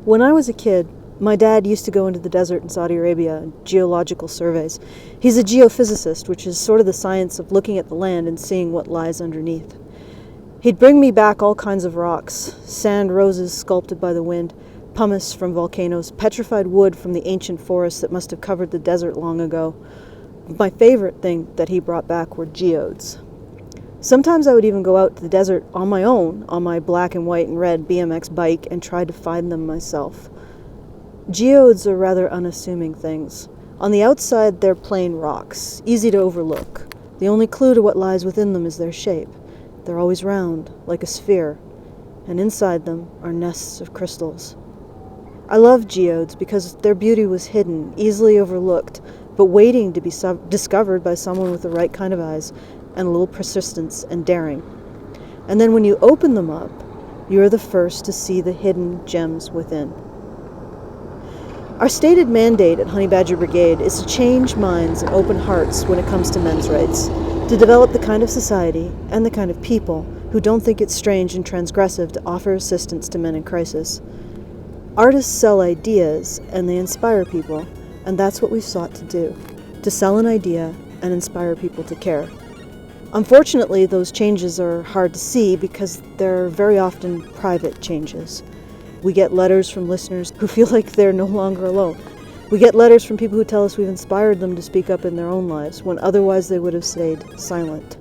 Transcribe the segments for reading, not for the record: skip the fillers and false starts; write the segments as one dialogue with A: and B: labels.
A: When I was a kid, my dad used to go into the desert in Saudi Arabia on geological surveys. He's a geophysicist, which is sort of the science of looking at the land and seeing what lies underneath. He'd bring me back all kinds of rocks, sand roses sculpted by the wind, pumice from volcanoes, petrified wood from the ancient forests that must have covered the desert long ago. My favorite thing that he brought back were geodes. Sometimes I would even go out to the desert on my own, on my black and white and red BMX bike, and try to find them myself. Geodes are rather unassuming things. On the outside, they're plain rocks, easy to overlook. The only clue to what lies within them is their shape. They're always round, like a sphere, and inside them are nests of crystals. I love geodes because their beauty was hidden, easily overlooked, but waiting to be discovered by someone with the right kind of eyes and a little persistence and daring. And then when you open them up, you're the first to see the hidden gems within. Our stated mandate at Honey Badger Brigade is to change minds and open hearts when it comes to men's rights, to develop the kind of society and the kind of people who don't think it's strange and transgressive to offer assistance to men in crisis. Artists sell ideas and they inspire people, and that's what we've sought to do, to sell an idea and inspire people to care. Unfortunately, those changes are hard to see because they're very often private changes. We get letters from listeners who feel like they're no longer alone. We get letters from people who tell us we've inspired them to speak up in their own lives when otherwise they would have stayed silent.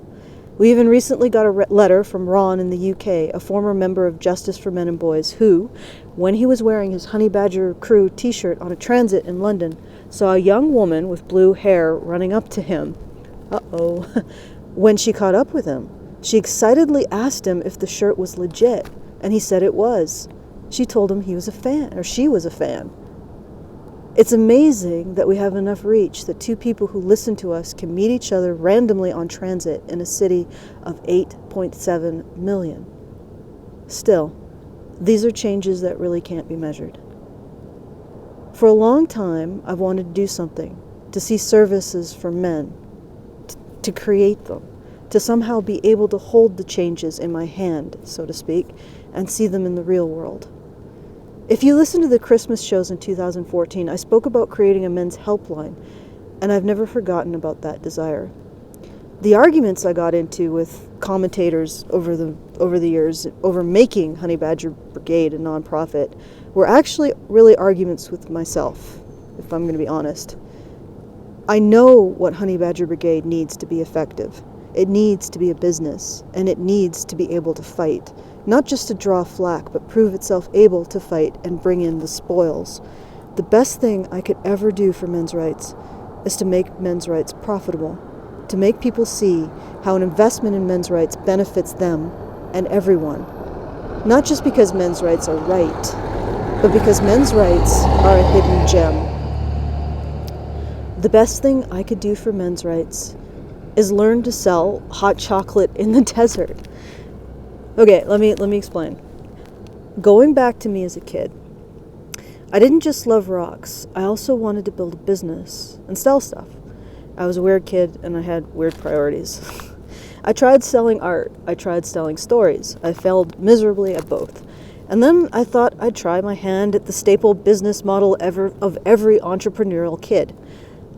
A: We even recently got a letter from Ron in the UK, a former member of Justice for Men and Boys, who, when he was wearing his Honey Badger Crew t-shirt on a transit in London, saw a young woman with blue hair running up to him. Uh-oh. When she caught up with him, she excitedly asked him if the shirt was legit, and he said it was. She told him he was a fan, or she was a fan. It's amazing that we have enough reach that two people who listen to us can meet each other randomly on transit in a city of 8.7 million. Still, these are changes that really can't be measured. For a long time, I've wanted to do something, to see services for men, to create them, to somehow be able to hold the changes in my hand, so to speak, and see them in the real world. If you listen to the Christmas shows in 2014, I spoke about creating a men's helpline, and I've never forgotten about that desire. The arguments I got into with commentators over the years over making Honey Badger Brigade a nonprofit were actually really arguments with myself, if I'm going to be honest. I know what Honey Badger Brigade needs to be effective. It needs to be a business, and it needs to be able to fight. Not just to draw flack, but prove itself able to fight and bring in the spoils. The best thing I could ever do for men's rights is to make men's rights profitable, to make people see how an investment in men's rights benefits them and everyone. Not just because men's rights are right, but because men's rights are a hidden gem. The best thing I could do for men's rights is learn to sell hot chocolate in the desert. Okay, let me explain. Going back to me as a kid, I didn't just love rocks. I also wanted to build a business and sell stuff. I was a weird kid and I had weird priorities. I tried selling art. I tried selling stories. I failed miserably at both. And then I thought I'd try my hand at the staple business model of every entrepreneurial kid,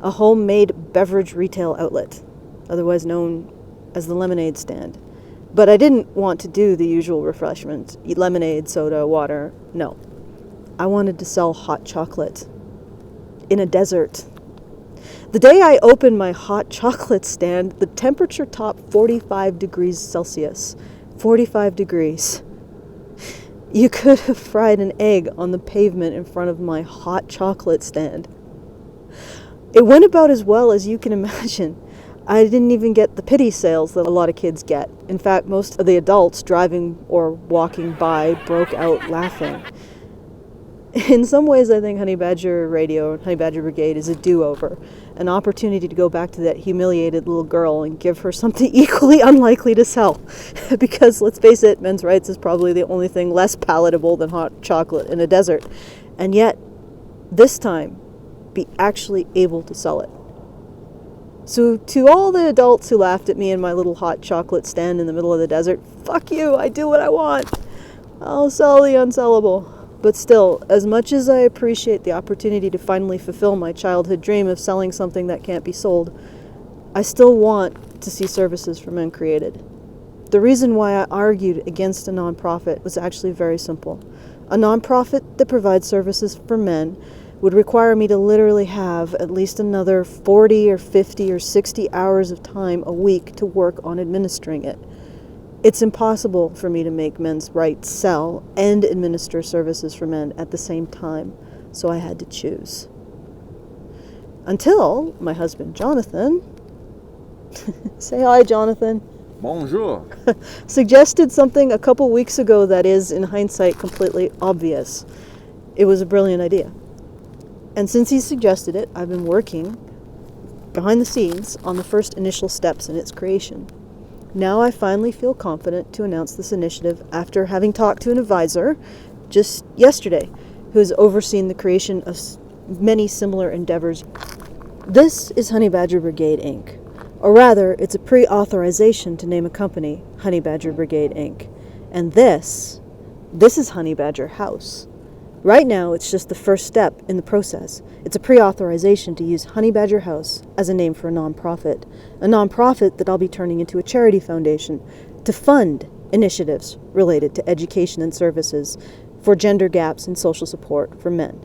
A: a homemade beverage retail outlet, otherwise known as the lemonade stand. But I didn't want to do the usual refreshments, eat lemonade, soda, water. No. I wanted to sell hot chocolate in a desert. The day I opened my hot chocolate stand, the temperature topped 45 degrees Celsius. 45 degrees. You could have fried an egg on the pavement in front of my hot chocolate stand. It went about as well as you can imagine. I didn't even get the pity sales that a lot of kids get. In fact, most of the adults driving or walking by broke out laughing. In some ways, I think Honey Badger Radio and Honey Badger Brigade is a do-over, an opportunity to go back to that humiliated little girl and give her something equally unlikely to sell. Because, let's face it, men's rights is probably the only thing less palatable than hot chocolate in a desert. And yet, this time, be actually able to sell it. So to all the adults who laughed at me in my little hot chocolate stand in the middle of the desert, fuck you, I do what I want. I'll sell the unsellable. But still, as much as I appreciate the opportunity to finally fulfill my childhood dream of selling something that can't be sold, I still want to see services for men created. The reason why I argued against a nonprofit was actually very simple. A nonprofit that provides services for men would require me to literally have at least another 40 or 50 or 60 hours of time a week to work on administering it. It's impossible for me to make men's rights sell and administer services for men at the same time, so I had to choose. Until my husband, Jonathan, say hi, Jonathan.
B: Bonjour.
A: Suggested something a couple weeks ago that is, in hindsight, completely obvious. It was a brilliant idea. And since he suggested it, I've been working behind the scenes on the first initial steps in its creation. Now I finally feel confident to announce this initiative after having talked to an advisor just yesterday who has overseen the creation of many similar endeavors. This is Honey Badger Brigade, Inc. Or rather, it's a pre-authorization to name a company, Honey Badger Brigade, Inc. And this is Honey Badger House. Right now, it's just the first step in the process. It's a pre-authorization to use Honey Badger House as a name for a nonprofit that I'll be turning into a charity foundation to fund initiatives related to education and services for gender gaps and social support for men.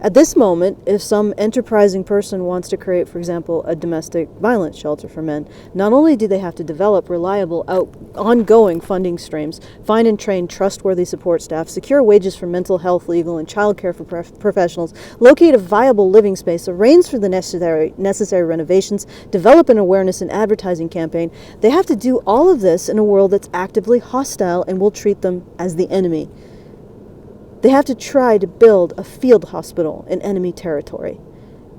A: At this moment, if some enterprising person wants to create, for example, a domestic violence shelter for men, not only do they have to develop reliable, ongoing funding streams, find and train trustworthy support staff, secure wages for mental health, legal, and childcare for professionals, locate a viable living space, arrange for the necessary renovations, develop an awareness and advertising campaign, they have to do all of this in a world that's actively hostile and will treat them as the enemy. They have to try to build a field hospital in enemy territory.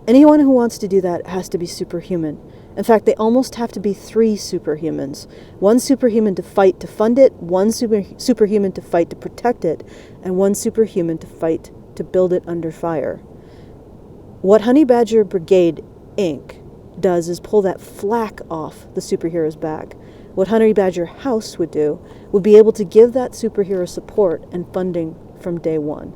A: Anyone who wants to do that has to be superhuman. In fact, they almost have to be 3 superhumans. 1 superhuman to fight to fund it, 1 superhuman to fight to protect it, and 1 superhuman to fight to build it under fire. What Honey Badger Brigade, Inc. does is pull that flack off the superhero's back. What Honey Badger House would do would be able to give that superhero support and funding from day one.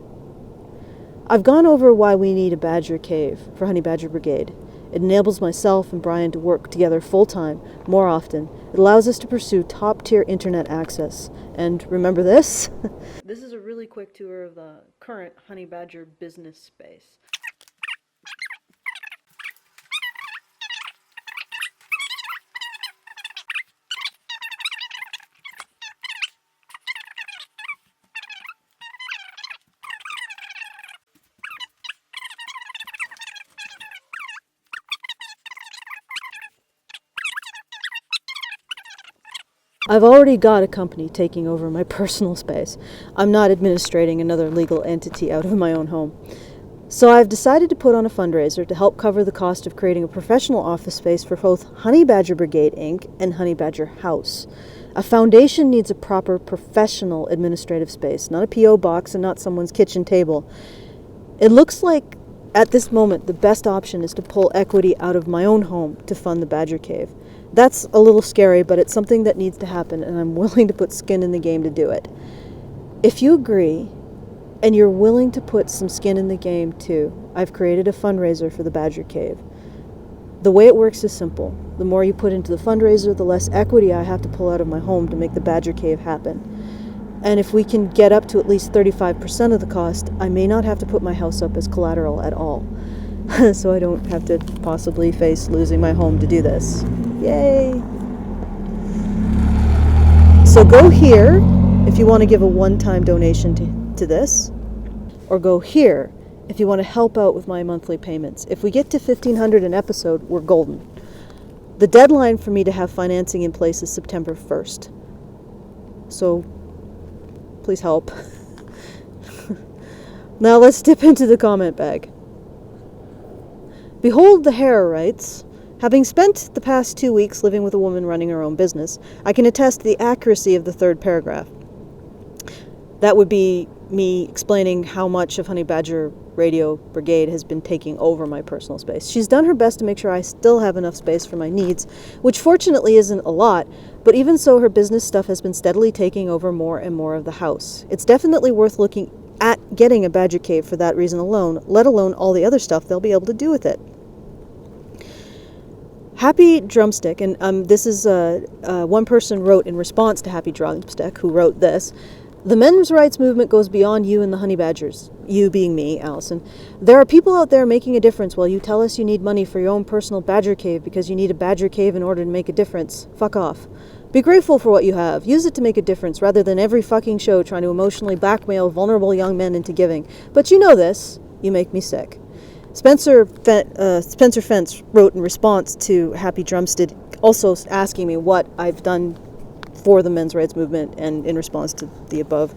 A: I've gone over why we need a Badger Cave for Honey Badger Brigade. It enables myself and Brian to work together full-time, more often. It allows us to pursue top-tier internet access. And remember this? This is a really quick tour of the current Honey Badger business space. I've already got a company taking over my personal space. I'm not administrating another legal entity out of my own home. So I've decided to put on a fundraiser to help cover the cost of creating a professional office space for both Honey Badger Brigade, Inc. and Honey Badger House. A foundation needs a proper professional administrative space, not a P.O. box and not someone's kitchen table. It looks like, at this moment, the best option is to pull equity out of my own home to fund the Badger Cave. That's a little scary, but it's something that needs to happen, and I'm willing to put skin in the game to do it. If you agree, and you're willing to put some skin in the game too, I've created a fundraiser for the Badger Cave. The way it works is simple. The more you put into the fundraiser, the less equity I have to pull out of my home to make the Badger Cave happen. And if we can get up to at least 35% of the cost, I may not have to put my house up as collateral at all. So I don't have to possibly face losing my home to do this. Yay! So go here if you want to give a one-time donation to this, or go here if you want to help out with my monthly payments. If we get to $1,500 an episode, we're golden. The deadline for me to have financing in place is September 1st. So please help. Now let's dip into the comment bag. Behold the Hare writes, having spent the past 2 weeks living with a woman running her own business, I can attest to the accuracy of the 3rd paragraph. That would be me explaining how much of Honey Badger Radio Brigade has been taking over my personal space. She's done her best to make sure I still have enough space for my needs, which fortunately isn't a lot, but even so, her business stuff has been steadily taking over more and more of the house. It's definitely worth looking at getting a badger cave for that reason alone, let alone all the other stuff they'll be able to do with it. Happy Drumstick, and this is one person wrote in response to Happy Drumstick, who wrote this: the men's rights movement goes beyond you and the honey badgers. You being me, Allison. There are people out there making a difference while you tell us you need money for your own personal badger cave because you need a badger cave in order to make a difference. Fuck off. Be grateful for what you have. Use it to make a difference rather than every fucking show trying to emotionally blackmail vulnerable young men into giving. But you know this. You make me sick. Spencer Fence wrote in response to Happy Drumstick, also asking me what I've done for the men's rights movement and in response to the above.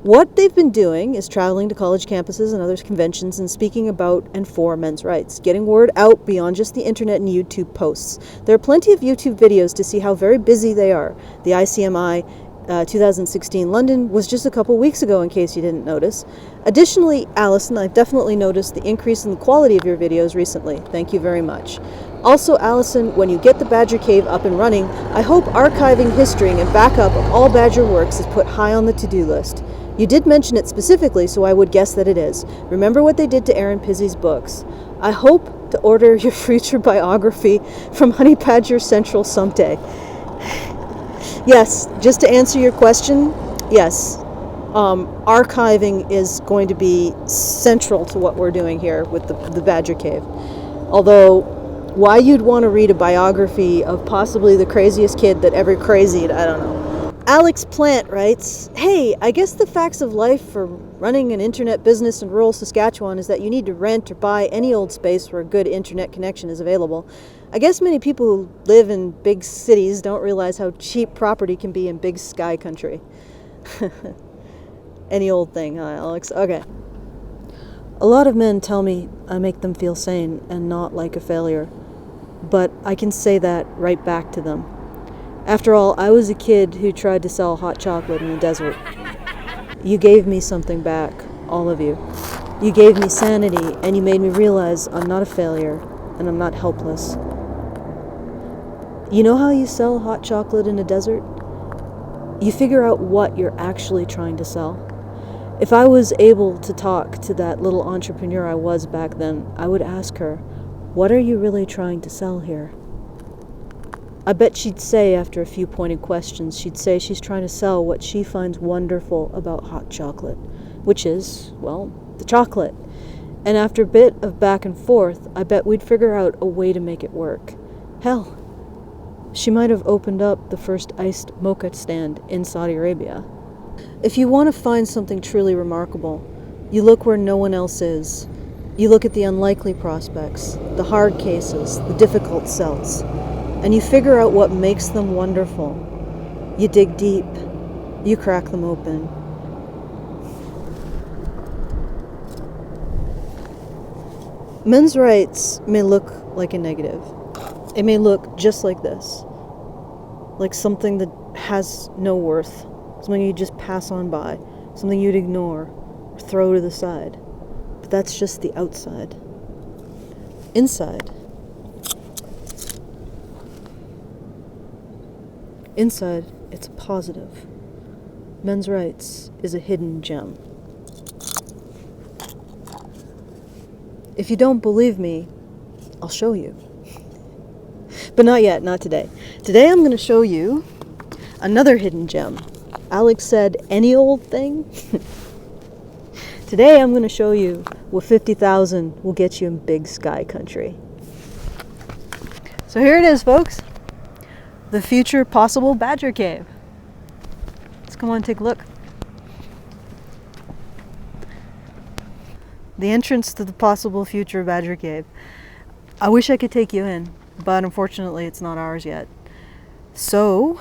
A: What they've been doing is traveling to college campuses and other conventions and speaking about and for men's rights, getting word out beyond just the internet and YouTube posts. There are plenty of YouTube videos to see how very busy they are. The ICMI 2016 London was just a couple weeks ago, in case you didn't notice. Additionally, Allison, I've definitely noticed the increase in the quality of your videos recently. Thank you very much. Also, Allison, when you get the Badger Cave up and running, I hope archiving history and backup of all Badger works is put high on the to-do list. You did mention it specifically, so I would guess that it is. Remember what they did to Aaron Pizzi's books. I hope to order your future biography from Honey Badger Central someday. Yes, just to answer your question, yes. Archiving is going to be central to what we're doing here with the Badger Cave. Although, why you'd want to read a biography of possibly the craziest kid that ever crazied, I don't know. Alex Plant writes, hey, I guess the facts of life for running an internet business in rural Saskatchewan is that you need to rent or buy any old space where a good internet connection is available. I guess many people who live in big cities don't realize how cheap property can be in big sky country. Any old thing, huh, Alex? Okay. A lot of men tell me I make them feel sane and not like a failure, but I can say that right back to them. After all, I was a kid who tried to sell hot chocolate in the desert. You gave me something back, all of you. You gave me sanity, and you made me realize I'm not a failure, and I'm not helpless. You know how you sell hot chocolate in a desert? You figure out what you're actually trying to sell. If I was able to talk to that little entrepreneur I was back then, I would ask her, what are you really trying to sell here? I bet she'd say, after a few pointed questions, she'd say she's trying to sell what she finds wonderful about hot chocolate, which is, well, the chocolate. And after a bit of back and forth, I bet we'd figure out a way to make it work. Hell, she might have opened up the first iced mocha stand in Saudi Arabia. If you want to find something truly remarkable, you look where no one else is. You look at the unlikely prospects, the hard cases, the difficult sells. And you figure out what makes them wonderful. You dig deep. You crack them open. Men's rights may look like a negative. It may look just like this. Like something that has no worth. Something you just pass on by. Something you'd ignore or throw to the side. But that's just the outside. Inside. Inside, it's a positive. Men's rights is a hidden gem. If you don't believe me, I'll show you. But not yet, not today. Today I'm going to show you another hidden gem. Alex said, any old thing? Today I'm going to show you what 50,000 will get you in big sky country. So here it is, folks. The future possible Badger Cave. Let's come on, take a look. The entrance to the possible future Badger Cave. I wish I could take you in, but unfortunately it's not ours yet. So,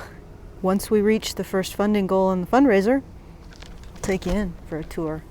A: once we reach the first funding goal in the fundraiser, I'll take you in for a tour.